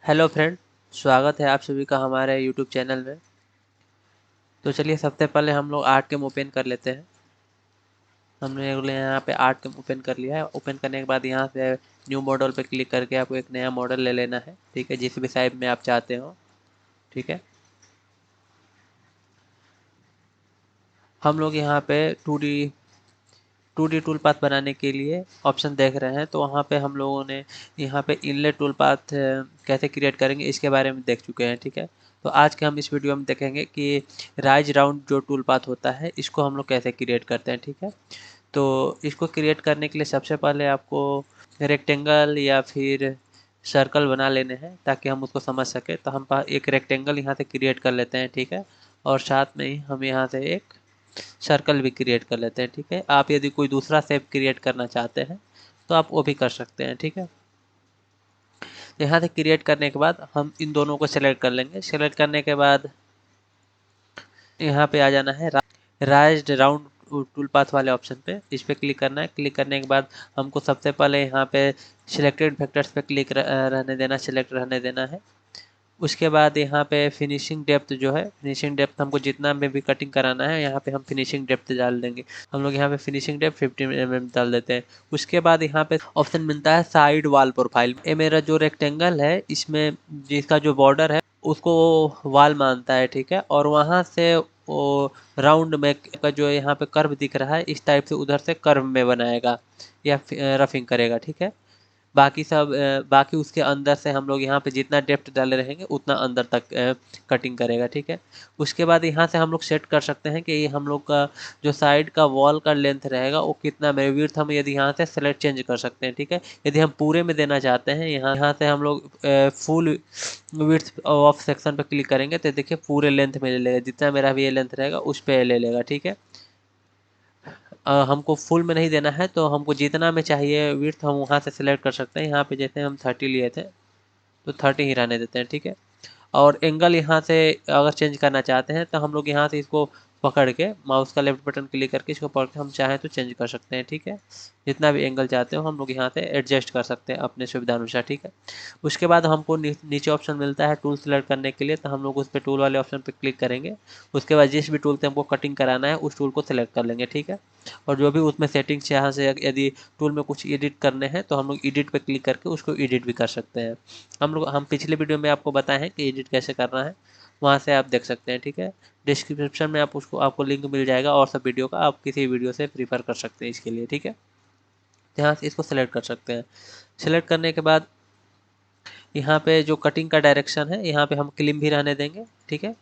Hello friend, स्वागत है आप सभी का हमारे यूट्यूब चैनल में। तो चलिए सबसे पहले हम लोग आर्ट कैम ओपन कर लेते हैं। हमने यहाँ पे आर्ट कैम ओपन कर लिया है। ओपन करने के बाद यहाँ से न्यू मॉडल पे क्लिक करके आपको एक नया मॉडल ले लेना है, ठीक है, जिस भी साइज में आप चाहते हो, ठीक है। हम लोग यहाँ पे 2D टूल पाथ बनाने के लिए ऑप्शन देख रहे हैं, तो वहाँ पे हम लोगों ने यहाँ पे इनलेट टूल पाथ कैसे क्रिएट करेंगे इसके बारे में देख चुके हैं, ठीक है। तो आज के हम इस वीडियो में देखेंगे कि राइज राउंड जो टूल पाथ होता है इसको हम लोग कैसे क्रिएट करते हैं, ठीक है। तो इसको क्रिएट करने के लिए सबसे पहले आपको रेक्टेंगल या फिर सर्कल बना लेने हैं ताकि हम उसको समझ सके। तो हम एक रेक्टेंगल यहाँ से क्रिएट कर लेते हैं, ठीक है, और साथ में ही हम यहाँ से एक सर्कल भी क्रिएट कर लेते हैं, ठीक है। आप यदि कोई दूसरा शेप क्रिएट करना चाहते हैं तो आप वो भी कर सकते हैं, ठीक है। यहाँ से क्रिएट करने के बाद हम इन दोनों को सेलेक्ट कर लेंगे। सेलेक्ट करने के बाद यहाँ पे आ जाना है राइज्ड राउंड टूल पाथ वाले ऑप्शन पे, इस पे क्लिक करना है। क्लिक करने के बाद हमको सबसे पहले यहाँ पे सिलेक्टेड वेक्टर्स पे क्लिक रहने देना, सिलेक्ट रहने देना है। उसके बाद यहाँ पे फिनिशिंग डेप्थ जो है, फिनिशिंग डेप्थ हमको जितना में भी कटिंग कराना है यहाँ पे हम फिनिशिंग डेप्थ डाल देंगे। हम लोग यहाँ पे फिनिशिंग डेप्थ 50 mm डाल देते हैं। उसके बाद यहाँ पे ऑप्शन मिलता है साइड वॉल प्रोफाइल। ये मेरा जो रेक्टेंगल है इसमें जिसका जो बॉर्डर है उसको वॉल मानता है, ठीक है, और वहाँ से वो राउंड में का जो यहाँ पे कर्व दिख रहा है इस टाइप से उधर से कर्व में बनाएगा या रफिंग करेगा, ठीक है। बाकी उसके अंदर से हम लोग यहाँ पे जितना डेप्थ डाले रहेंगे उतना अंदर तक कटिंग करेगा, ठीक है। उसके बाद यहाँ से हम लोग सेट कर सकते हैं कि हम लोग का जो साइड का वॉल का लेंथ रहेगा वो कितना में, विड्थ हम यदि यहाँ से सेलेक्ट चेंज कर सकते हैं, ठीक है। यदि हम पूरे में देना चाहते हैं यहाँ से हम लोग फुल विड्थ ऑफ सेक्शन पे क्लिक करेंगे तो देखिए पूरे लेंथ में ले लेगा, जितना मेरा भी ये लेंथ रहेगा उस पर ले लेगा, ठीक है। हमको फुल में नहीं देना है तो हमको जितना में चाहिए विड्थ हम वहाँ से सिलेक्ट कर सकते हैं। यहाँ पे जैसे हम 30 लिए थे तो 30 ही रहने देते हैं, ठीक है। और एंगल यहाँ से अगर चेंज करना चाहते हैं तो हम लोग यहाँ से इसको पकड़ के माउस का लेफ्ट बटन क्लिक करके इसको पकड़ के हम चाहें तो चेंज कर सकते हैं, ठीक है। जितना भी एंगल चाहते हो हम लोग यहाँ से एडजस्ट कर सकते हैं अपने सुविधा अनुसार, ठीक है। उसके बाद हमको नीचे ऑप्शन मिलता है टूल सेलेक्ट करने के लिए, तो हम लोग उस पर टूल वाले ऑप्शन पर क्लिक करेंगे। उसके बाद जिस भी टूल से हमको कटिंग कराना है उस टूल को सिलेक्ट कर लेंगे, ठीक है। और जो भी उसमें सेटिंग्स यहाँ से यदि टूल में कुछ एडिट करने हैं तो हम लोग एडिट पे क्लिक करके उसको एडिट भी कर सकते हैं। हम पिछले वीडियो में आपको बताए हैं कि एडिट कैसे करना है, वहाँ से आप देख सकते हैं, ठीक है। डिस्क्रिप्शन में आपको लिंक मिल जाएगा और सब वीडियो का, आप किसी वीडियो से प्रीफर कर सकते हैं इसके लिए, ठीक है। यहाँ से इसको सेलेक्ट कर सकते हैं। सेलेक्ट करने के बाद यहाँ पे जो कटिंग का डायरेक्शन है यहाँ पे हम क्लीन भी रहने देंगे, ठीक है।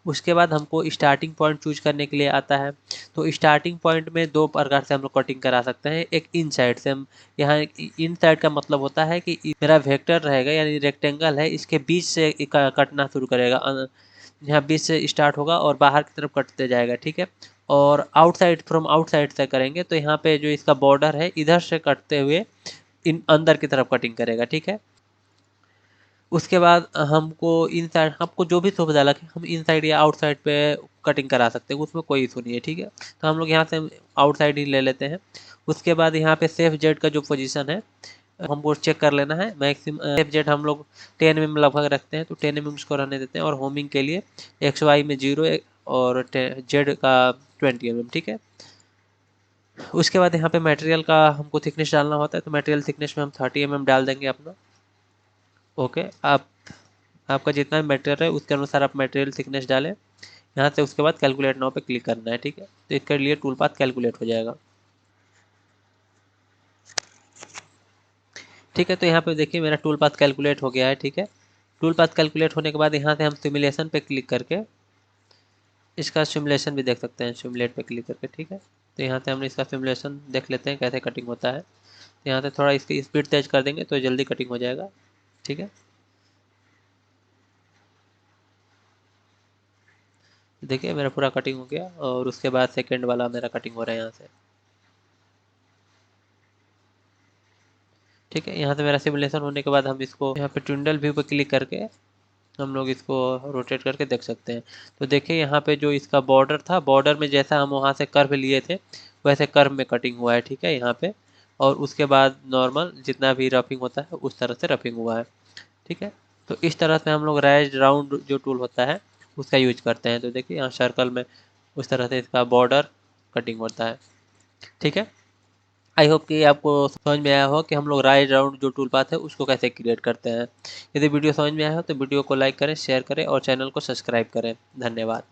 उसके बाद हमको स्टार्टिंग पॉइंट चूज करने के लिए आता है। तो स्टार्टिंग पॉइंट में दो प्रकार से हम लोग कटिंग करा सकते हैं। एक इन साइड से, हम यहाँ इन साइड का मतलब होता है कि मेरा वेक्टर रहेगा यानी रेक्टेंगल है इसके बीच से कटना शुरू करेगा, यहाँ बीच से स्टार्ट होगा और बाहर की तरफ कटते जाएगा, ठीक है। और आउटसाइड, फ्रॉम आउटसाइड से करेंगे तो यहाँ पे जो इसका बॉर्डर है इधर से कटते हुए इन अंदर की तरफ कटिंग करेगा, ठीक है। उसके बाद हमको इनसाइड, आपको जो भी सुविधा लगे हम इनसाइड या आउटसाइड पे कटिंग करा सकते हैं, उसमें कोई इशू नहीं है, ठीक है। तो हम लोग यहाँ से आउटसाइड ही ले लेते हैं। उसके बाद यहाँ पे सेफ जेड का जो पोजीशन है हमको चेक कर लेना है। मैक्सिमम सेफ जेड हम लोग 10 mm लगभग रखते हैं तो 10 mm को रहने देते हैं, और होमिंग के लिए XY में 0 और जेड का 20 mm, ठीक है। उसके बाद यहाँ पे मटेरियल का हमको थिकनेस डालना होता है, तो मटेरियल थिकनेस में हम 30 mm डाल देंगे अपना। ओके, आपका जितना भी मटेरियल है उसके अनुसार आप मटेरियल थिकनेस डालें यहाँ से। उसके बाद कैलकुलेट नाउ पे क्लिक करना है, ठीक है। तो इसके लिए टूल पाथ कैलकुलेट हो जाएगा, ठीक है। तो यहाँ पे देखिए मेरा टूल पाथ कैलकुलेट हो गया है, ठीक है। टूल पाथ कैलकुलेट होने के बाद यहाँ से हम सिमुलेशन पे क्लिक करके इसका सिमुलेशन भी देख सकते हैं, सिमुलेट पे क्लिक करके, ठीक है। तो यहाँ से हम इसका सिमुलेशन देख लेते हैं कैसे कटिंग होता है। तो यहाँ से थोड़ा इसकी स्पीड तेज कर देंगे तो जल्दी कटिंग हो जाएगा, ठीक है। देखिए मेरा पूरा कटिंग हो गया और उसके बाद सेकेंड वाला मेरा कटिंग हो रहा है यहाँ से, ठीक है। यहाँ से मेरा सिमुलेशन होने के बाद हम इसको यहाँ पे ट्विंडल व्यू पे क्लिक करके हम लोग इसको रोटेट करके देख सकते हैं। तो देखिए यहाँ पे जो इसका बॉर्डर था, बॉर्डर में जैसा हम वहाँ से कर्व लिए थे वैसे कर्व में कटिंग हुआ है, ठीक है, यहाँ पे। और उसके बाद नॉर्मल जितना भी रफिंग होता है उस तरह से रफिंग हुआ है, ठीक है। तो इस तरह से हम लोग राइज राउंड जो टूल होता है उसका यूज करते हैं। तो देखिए यहाँ सर्कल में उस तरह से इसका बॉर्डर कटिंग होता है। ठीक है, आई होप कि आपको समझ में आया हो कि हम लोग राइज राउंड जो टूल पाथ है उसको कैसे क्रिएट करते हैं। यदि वीडियो समझ में आया हो तो वीडियो को लाइक करें, शेयर करें और चैनल को सब्सक्राइब करें। धन्यवाद।